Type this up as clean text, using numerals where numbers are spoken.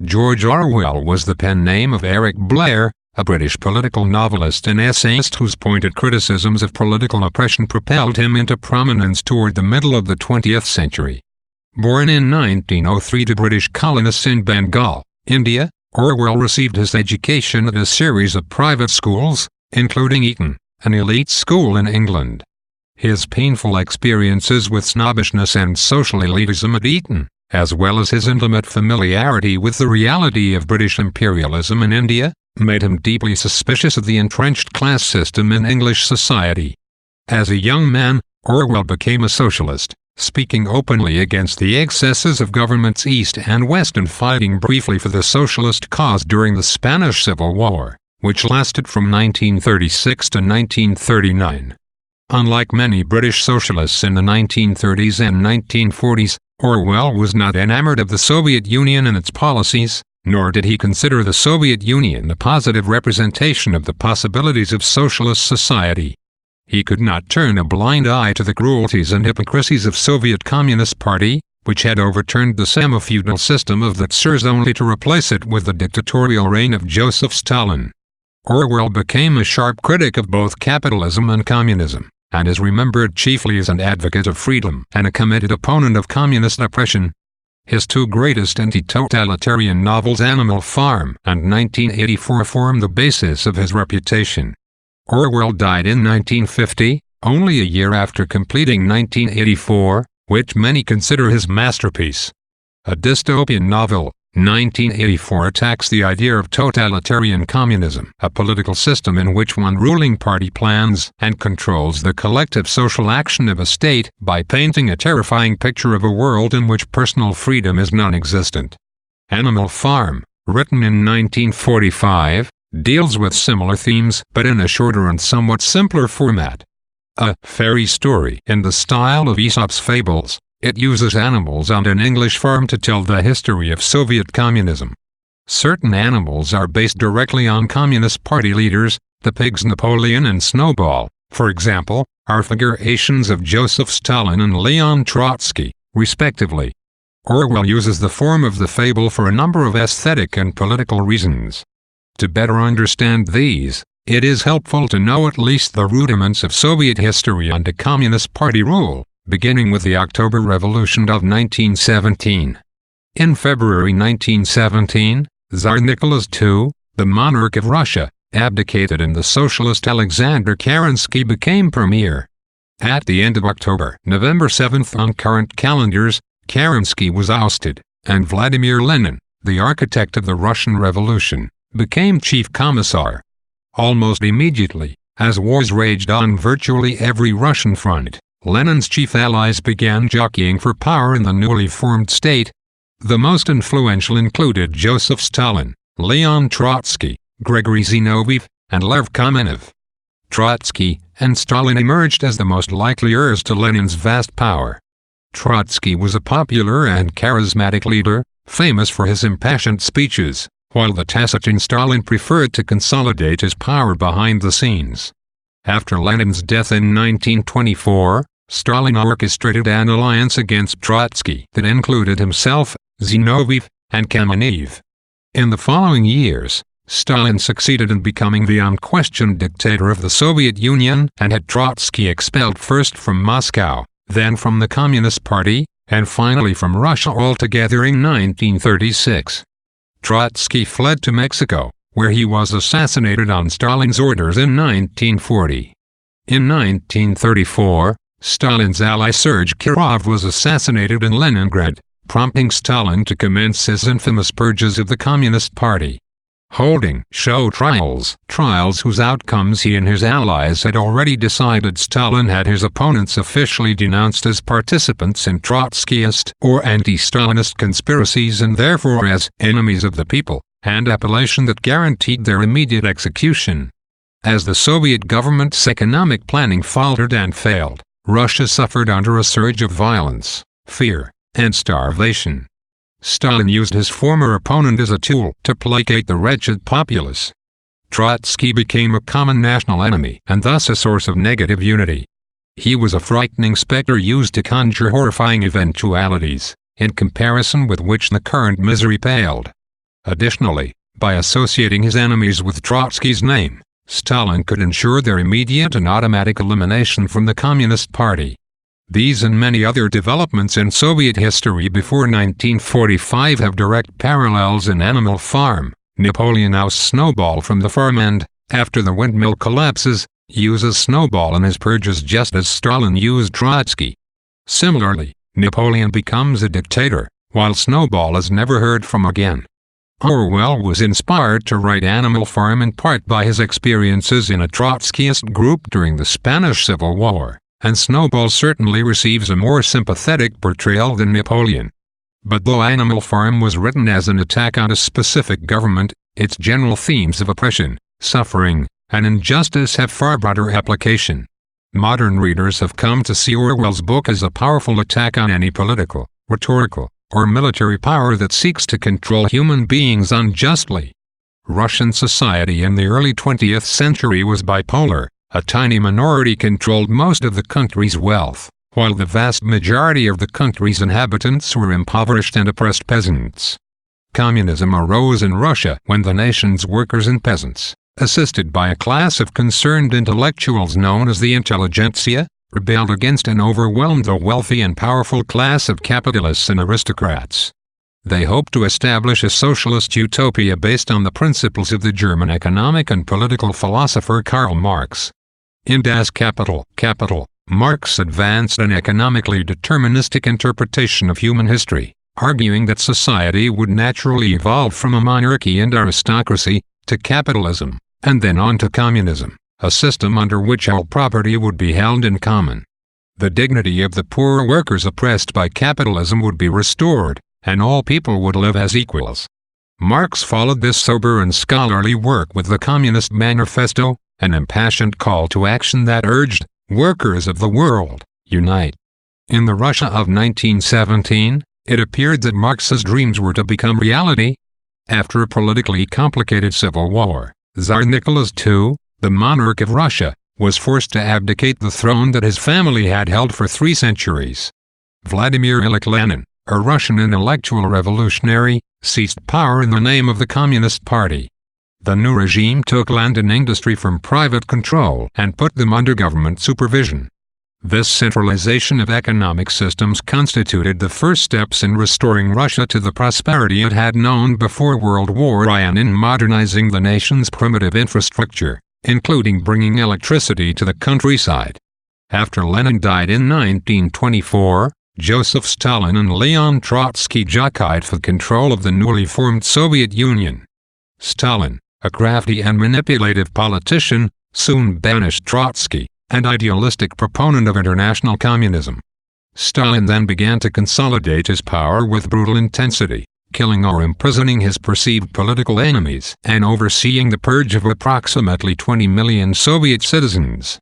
George Orwell was the pen name of Eric Blair, a British political novelist and essayist whose pointed criticisms of political oppression propelled him into prominence toward the middle of the 20th century. Born in 1903 to British colonists in Bengal, India, Orwell received his education at a series of private schools, including Eton, an elite school in England. His painful experiences with snobbishness and social elitism at Eton, as well as his intimate familiarity with the reality of British imperialism in India, made him deeply suspicious of the entrenched class system in English society. As a young man, Orwell became a socialist, speaking openly against the excesses of governments east and west and fighting briefly for the socialist cause during the Spanish Civil War, which lasted from 1936 to 1939. Unlike many British socialists in the 1930s and 1940s, Orwell was not enamored of the Soviet Union and its policies, nor did he consider the Soviet Union a positive representation of the possibilities of socialist society. He could not turn a blind eye to the cruelties and hypocrisies of Soviet Communist Party, which had overturned the semi-feudal system of the Tsars only to replace it with the dictatorial reign of Joseph Stalin. Orwell became a sharp critic of both capitalism and communism, and is remembered chiefly as an advocate of freedom and a committed opponent of communist oppression. His two greatest anti-totalitarian novels, Animal Farm and 1984, form the basis of his reputation. Orwell died in 1950, only a year after completing 1984, which many consider his masterpiece. A dystopian novel, 1984 attacks the idea of totalitarian communism, a political system in which one ruling party plans and controls the collective social action of a state by painting a terrifying picture of a world in which personal freedom is non-existent. Animal Farm, written in 1945, deals with similar themes but in a shorter and somewhat simpler format. A fairy story in the style of Aesop's fables, it uses animals on an English farm to tell the history of Soviet communism. Certain animals are based directly on Communist Party leaders, the pigs Napoleon and Snowball, for example, are figurations of Joseph Stalin and Leon Trotsky, respectively. Orwell uses the form of the fable for a number of aesthetic and political reasons. To better understand these, it is helpful to know at least the rudiments of Soviet history under Communist Party rule, beginning with the October Revolution of 1917. In February 1917, Tsar Nicholas II, the monarch of Russia, abdicated and the socialist Alexander Kerensky became premier. At the end of October, November 7th on current calendars, Kerensky was ousted, and Vladimir Lenin, the architect of the Russian Revolution, became chief commissar. Almost immediately, as wars raged on virtually every Russian front, Lenin's chief allies began jockeying for power in the newly formed state. The most influential included Joseph Stalin, Leon Trotsky, Gregory Zinoviev, and Lev Kamenev. Trotsky and Stalin emerged as the most likely heirs to Lenin's vast power. Trotsky was a popular and charismatic leader, famous for his impassioned speeches, while the taciturn Stalin preferred to consolidate his power behind the scenes. After Lenin's death in 1924, Stalin orchestrated an alliance against Trotsky that included himself, Zinoviev, and Kamenev. In the following years, Stalin succeeded in becoming the unquestioned dictator of the Soviet Union and had Trotsky expelled first from Moscow, then from the Communist Party, and finally from Russia altogether in 1936. Trotsky fled to Mexico, where he was assassinated on Stalin's orders in 1940. In 1934, Stalin's ally Sergei Kirov was assassinated in Leningrad, prompting Stalin to commence his infamous purges of the Communist Party. Holding show trials whose outcomes he and his allies had already decided, Stalin had his opponents officially denounced as participants in Trotskyist or anti-Stalinist conspiracies and therefore as enemies of the people, an appellation that guaranteed their immediate execution. As the Soviet government's economic planning faltered and failed, Russia suffered under a surge of violence, fear, and starvation. Stalin used his former opponent as a tool to placate the wretched populace. Trotsky became a common national enemy and thus a source of negative unity. He was a frightening specter used to conjure horrifying eventualities, in comparison with which the current misery paled. Additionally, by associating his enemies with Trotsky's name, Stalin could ensure their immediate and automatic elimination from the Communist Party. These and many other developments in Soviet history before 1945 have direct parallels in Animal Farm. Napoleon ousts Snowball from the farm and, after the windmill collapses, uses Snowball in his purges just as Stalin used Trotsky. Similarly, Napoleon becomes a dictator, while Snowball is never heard from again. Orwell was inspired to write Animal Farm in part by his experiences in a Trotskyist group during the Spanish Civil War, and Snowball certainly receives a more sympathetic portrayal than Napoleon. But though Animal Farm was written as an attack on a specific government, its general themes of oppression, suffering, and injustice have far broader application. Modern readers have come to see Orwell's book as a powerful attack on any political, rhetorical, or military power that seeks to control human beings unjustly. Russian society in the early 20th century was bipolar. A tiny minority controlled most of the country's wealth, while the vast majority of the country's inhabitants were impoverished and oppressed peasants. Communism arose in Russia when the nation's workers and peasants, assisted by a class of concerned intellectuals known as the intelligentsia, rebelled against and overwhelmed the wealthy and powerful class of capitalists and aristocrats. They hoped to establish a socialist utopia based on the principles of the German economic and political philosopher Karl Marx. In Das Kapital, Marx advanced an economically deterministic interpretation of human history, arguing that society would naturally evolve from a monarchy and aristocracy, to capitalism, and then on to communism, a system under which all property would be held in common. The dignity of the poor workers oppressed by capitalism would be restored, and all people would live as equals. Marx followed this sober and scholarly work with the Communist Manifesto, an impassioned call to action that urged, "Workers of the world, unite." In the Russia of 1917, it appeared that Marx's dreams were to become reality. After a politically complicated civil war, Tsar Nicholas II, the monarch of Russia, was forced to abdicate the throne that his family had held for 3 centuries. Vladimir Ilyich Lenin, a Russian intellectual revolutionary, seized power in the name of the Communist Party. The new regime took land and industry from private control and put them under government supervision. This centralization of economic systems constituted the first steps in restoring Russia to the prosperity it had known before World War I and in modernizing the nation's primitive infrastructure, including bringing electricity to the countryside. After Lenin died in 1924, Joseph Stalin and Leon Trotsky jockeyed for control of the newly formed Soviet Union. Stalin, a crafty and manipulative politician, soon banished Trotsky, an idealistic proponent of international communism. Stalin then began to consolidate his power with brutal intensity, killing or imprisoning his perceived political enemies and overseeing the purge of approximately 20 million Soviet citizens.